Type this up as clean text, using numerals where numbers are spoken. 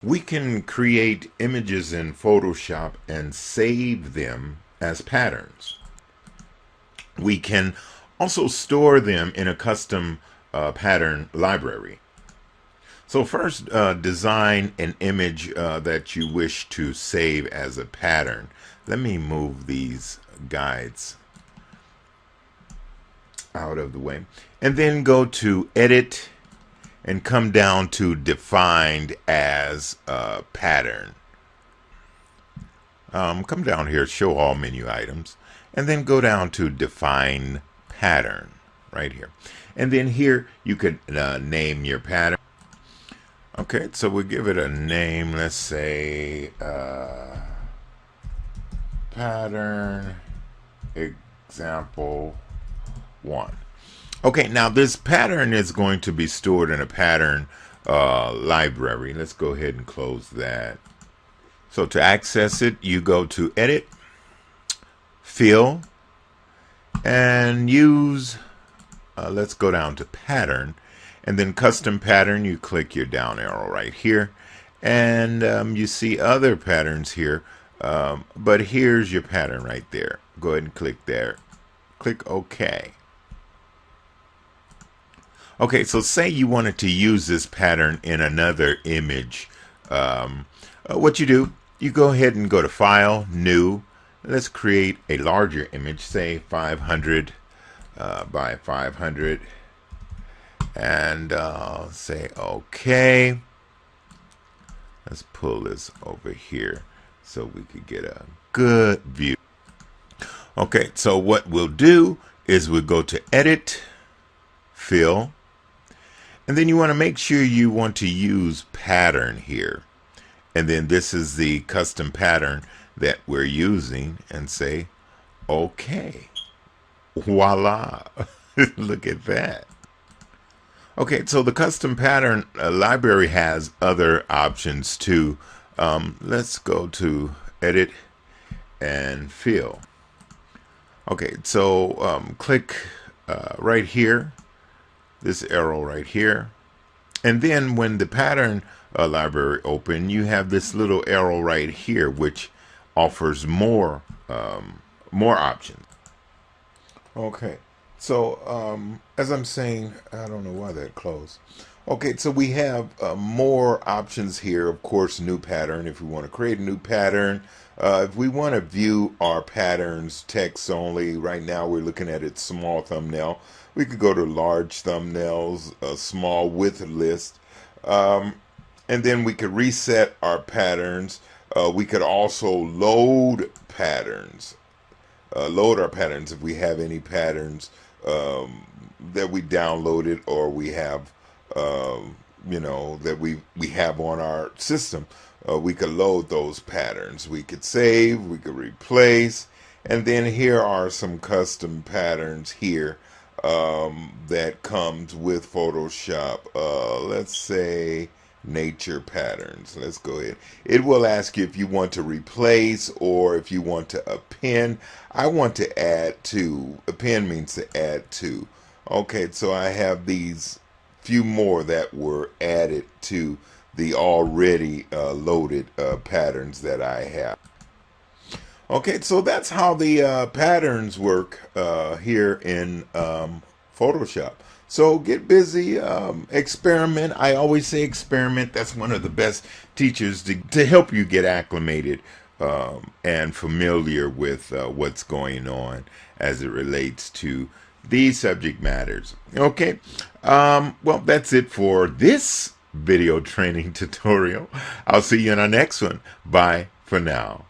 We can create images in Photoshop and save them as patterns. We can also store them in a custom pattern library. So first, design an image that you wish to save as a pattern. Let me move these guides out of the way. And then go to Edit and come down to Defined as a Pattern. Come down here, Show All Menu Items, and then go down to Define Pattern right here. And then here you could name your pattern. Okay, so we'll give it a name. Let's say pattern example 1. Okay, now this pattern is going to be stored in a pattern library. Let's go ahead and close that. So to access it, you go to Edit, Fill, and use, let's go down to Pattern, and then Custom Pattern. You click your down arrow right here, and you see other patterns here, but here's your pattern right there. Go ahead and click there. Click OK. Okay, so say you wanted to use this pattern in another image. What you do, you go ahead and go to File, New. Let's create a larger image, say 500 by 500, and say OK. Let's pull this over here so we could get a good view. Okay, so what we'll do is we'll go to Edit, Fill, and then you want to make sure you want to use Pattern here. And then this is the custom pattern that we're using, and say OK. Voila. Look at that. Okay, so the custom pattern library has other options too. Let's go to Edit and Fill. Okay, so click right here, this arrow right here, and then when the pattern library open, you have this little arrow right here which offers more options. Okay, so as I'm saying, I don't know why that closed. Okay, so we have more options here. Of course, new pattern if we want to create a new pattern. If we want to view our patterns text only, right now we're looking at it small thumbnail. We could go to large thumbnails, a small with list, and then we could reset our patterns. We could also load patterns. Load our patterns if we have any patterns that we downloaded or we have that we have on our system. We could load those patterns. We could save, we could replace, and then here are some custom patterns here that comes with Photoshop. Let's say nature patterns. Let's go ahead. It will ask you if you want to replace or if you want to append. I want to add to. Append means to add to. Okay, so I have these few more that were added to the already loaded patterns that I have. Okay, so that's how the patterns work here in Photoshop. So get busy, experiment. I always say experiment. That's one of the best teachers to help you get acclimated and familiar with what's going on as it relates to these subject matters. Okay, well, that's it for this video training tutorial. I'll see you in our next one. Bye for now.